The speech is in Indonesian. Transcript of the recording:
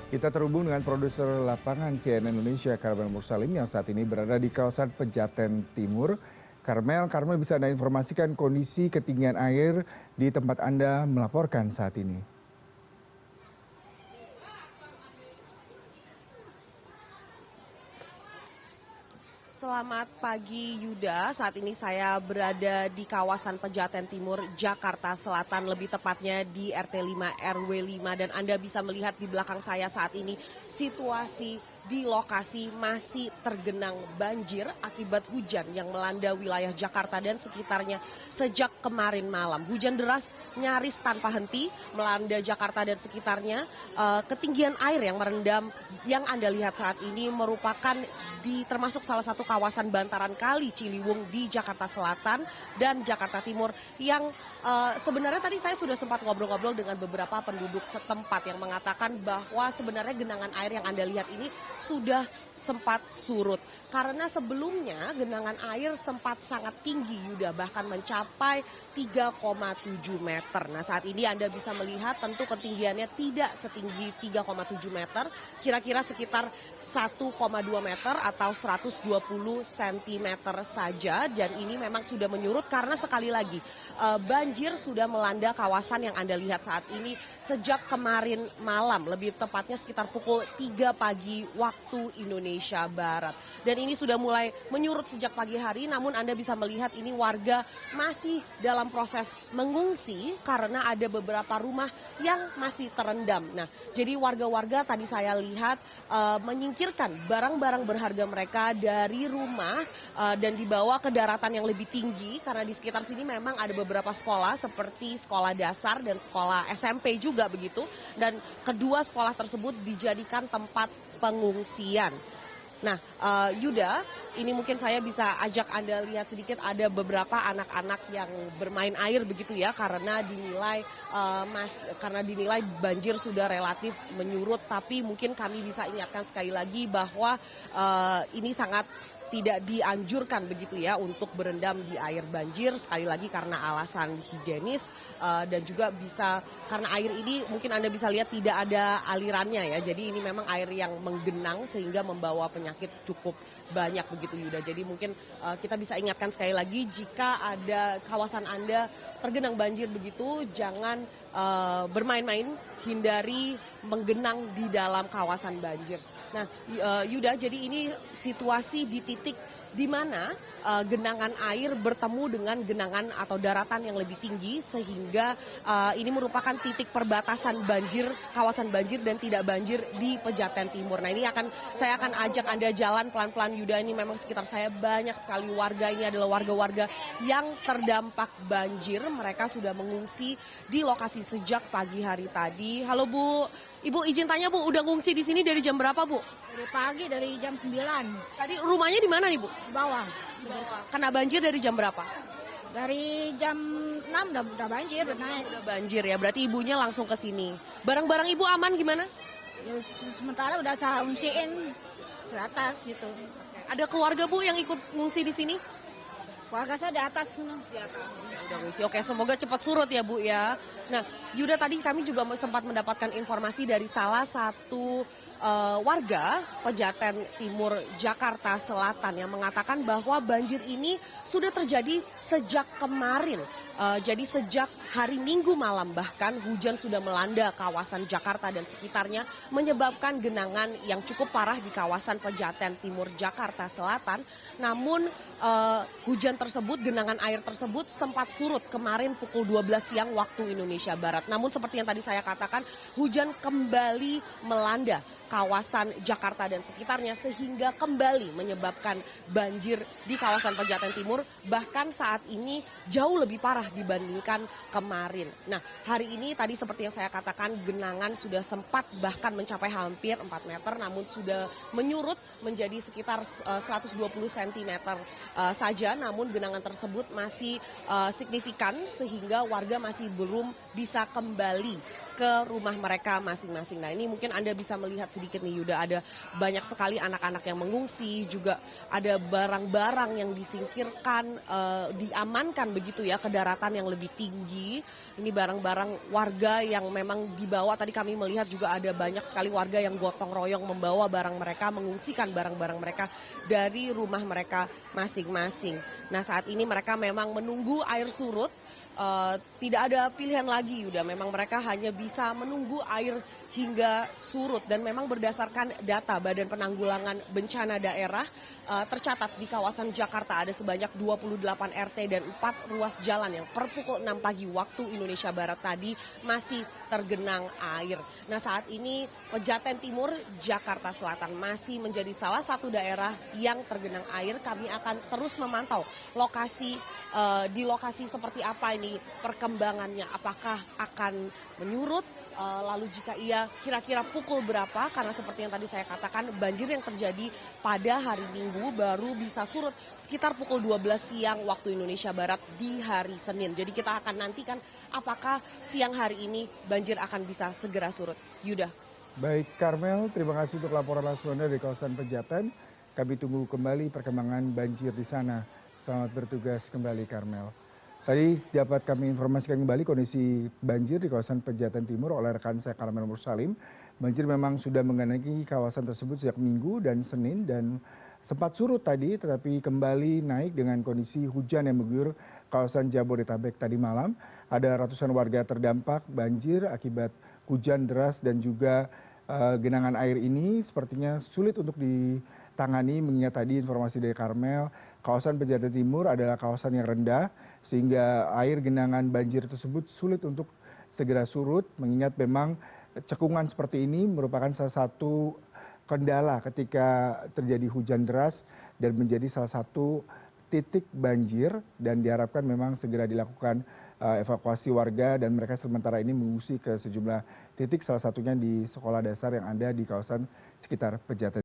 Kita terhubung dengan produser lapangan CNN Indonesia, Karmel Mursalim, yang saat ini berada di kawasan Pejaten Timur. Karmel bisa Anda informasikan kondisi ketinggian air di tempat Anda melaporkan saat ini. Selamat pagi Yuda, saat ini saya berada di kawasan Pejaten Timur, Jakarta Selatan, lebih tepatnya di RT 5 RW 5, dan Anda bisa melihat di belakang saya saat ini situasi di lokasi masih tergenang banjir akibat hujan yang melanda wilayah Jakarta dan sekitarnya sejak kemarin malam. Hujan deras nyaris tanpa henti melanda Jakarta dan sekitarnya. Ketinggian air yang merendam yang Anda lihat saat ini merupakan termasuk salah satu kawasan bantaran kali Ciliwung di Jakarta Selatan dan Jakarta Timur yang sebenarnya tadi saya sudah sempat ngobrol-ngobrol dengan beberapa penduduk setempat yang mengatakan bahwa sebenarnya genangan air yang Anda lihat ini sudah sempat surut. Karena sebelumnya genangan air sempat sangat tinggi Yuda, bahkan mencapai 3,7 meter. Nah saat ini Anda bisa melihat tentu ketinggiannya tidak setinggi 3,7 meter, kira-kira sekitar 1,2 meter atau 120 cm saja, dan ini memang sudah menyurut karena sekali lagi banjir sudah melanda kawasan yang Anda lihat saat ini sejak kemarin malam, lebih tepatnya sekitar pukul 3 pagi waktu Indonesia Barat. Dan ini sudah mulai menyurut sejak pagi hari, namun Anda bisa melihat ini warga masih dalam proses mengungsi karena ada beberapa rumah yang masih terendam. Nah, jadi warga-warga tadi saya lihat menyingkirkan barang-barang berharga mereka dari rumah dan dibawa ke daratan yang lebih tinggi karena di sekitar sini memang ada beberapa sekolah seperti sekolah dasar dan sekolah SMP juga begitu, dan kedua sekolah tersebut dijadikan tempat pengungsian. Nah, Yuda, ini mungkin saya bisa ajak Anda lihat sedikit, ada beberapa anak-anak yang bermain air begitu ya, karena dinilai banjir sudah relatif menyurut, tapi mungkin kami bisa ingatkan sekali lagi bahwa ini sangat tidak dianjurkan begitu ya untuk berendam di air banjir, sekali lagi karena alasan higienis dan juga bisa karena air ini mungkin Anda bisa lihat tidak ada alirannya ya, jadi ini memang air yang menggenang sehingga membawa penyakit cukup banyak begitu Yuda. Jadi mungkin kita bisa ingatkan sekali lagi, jika ada kawasan Anda tergenang banjir begitu, jangan bermain-main, hindari menggenang di dalam kawasan banjir. Nah Yuda, jadi ini situasi di titik di mana genangan air bertemu dengan genangan atau daratan yang lebih tinggi, sehingga ini merupakan titik perbatasan banjir, kawasan banjir dan tidak banjir di Pejaten Timur. Nah ini saya akan ajak Anda jalan pelan-pelan Yuda, ini memang sekitar saya banyak sekali warga, ini adalah warga-warga yang terdampak banjir, mereka sudah mengungsi di lokasi sejak pagi hari tadi. Halo Bu, Ibu izin tanya Bu, udah ngungsi di sini dari jam berapa Bu? Dari pagi, dari jam 9. Tadi rumahnya di mana nih Bu? Di bawah. Kena banjir dari jam berapa? Dari jam 6 udah banjir, udah naik. Udah banjir ya, berarti ibunya langsung ke sini. Barang-barang ibu aman gimana? Ya, sementara udah saya ungsiin ke atas gitu. Ada keluarga Bu yang ikut ngungsi di sini? Keluarga saya di atas. Di atas. Udah ngungsi. Oke, semoga cepat surut ya Bu ya. Nah, Yuda, tadi kami juga sempat mendapatkan informasi dari salah satu warga Pejaten Timur Jakarta Selatan yang mengatakan bahwa banjir ini sudah terjadi sejak kemarin. Jadi sejak hari Minggu malam bahkan hujan sudah melanda kawasan Jakarta dan sekitarnya, menyebabkan genangan yang cukup parah di kawasan Pejaten Timur Jakarta Selatan. Namun hujan tersebut, genangan air tersebut sempat surut kemarin pukul 12 siang waktu Indonesia Barat. Namun seperti yang tadi saya katakan, hujan kembali melanda kawasan Jakarta dan sekitarnya sehingga kembali menyebabkan banjir di kawasan Pejaten Timur, bahkan saat ini jauh lebih parah dibandingkan kemarin. Nah, hari ini tadi seperti yang saya katakan, genangan sudah sempat bahkan mencapai hampir 4 meter, namun sudah menyurut menjadi sekitar 120 cm saja, namun genangan tersebut masih signifikan sehingga warga masih belum bisa kembali ke rumah mereka masing-masing. Nah ini mungkin Anda bisa melihat sedikit nih Yuda, ada banyak sekali anak-anak yang mengungsi, juga ada barang-barang yang disingkirkan, diamankan begitu ya ke daratan yang lebih tinggi. Ini barang-barang warga yang memang dibawa, tadi kami melihat juga ada banyak sekali warga yang gotong royong membawa barang mereka, mengungsikan barang-barang mereka dari rumah mereka masing-masing. Nah saat ini mereka memang menunggu air surut. Tidak ada pilihan lagi Yuda, memang mereka hanya bisa menunggu air hingga surut dan memang berdasarkan data Badan Penanggulangan Bencana Daerah tercatat di kawasan Jakarta ada sebanyak 28 RT dan 4 ruas jalan yang per pukul 6 pagi waktu Indonesia Barat tadi masih tergenang air. Nah saat ini Pejaten Timur, Jakarta Selatan masih menjadi salah satu daerah yang tergenang air. Kami akan terus memantau di lokasi seperti apa ini perkembangannya, apakah akan menyurut, lalu jika iya kira-kira pukul berapa, karena seperti yang tadi saya katakan banjir yang terjadi pada hari Minggu baru bisa surut sekitar pukul 12 siang waktu Indonesia Barat di hari Senin. Jadi kita akan nantikan apakah siang hari ini banjir akan bisa segera surut. Yuda. Baik, Karmel, terima kasih untuk laporan langsung Anda dari kawasan Pejaten. Kami tunggu kembali perkembangan banjir di sana. Selamat bertugas kembali, Karmel. Tadi dapat kami informasikan kembali kondisi banjir di kawasan Pejaten Timur oleh rekan saya Karmel Mursalim. Banjir memang sudah mengenangi kawasan tersebut sejak Minggu dan Senin dan sempat surut tadi tetapi kembali naik dengan kondisi hujan yang mengguyur kawasan Jabodetabek tadi malam. Ada ratusan warga terdampak banjir akibat hujan deras dan juga genangan air ini sepertinya sulit untuk ditangani mengingat tadi informasi dari Karmel, kawasan Pejaten Timur adalah kawasan yang rendah sehingga air genangan banjir tersebut sulit untuk segera surut mengingat memang cekungan seperti ini merupakan salah satu kendala ketika terjadi hujan deras dan menjadi salah satu titik banjir dan diharapkan memang segera dilakukan evakuasi warga dan mereka sementara ini mengungsi ke sejumlah titik salah satunya di sekolah dasar yang ada di kawasan sekitar Pejaten.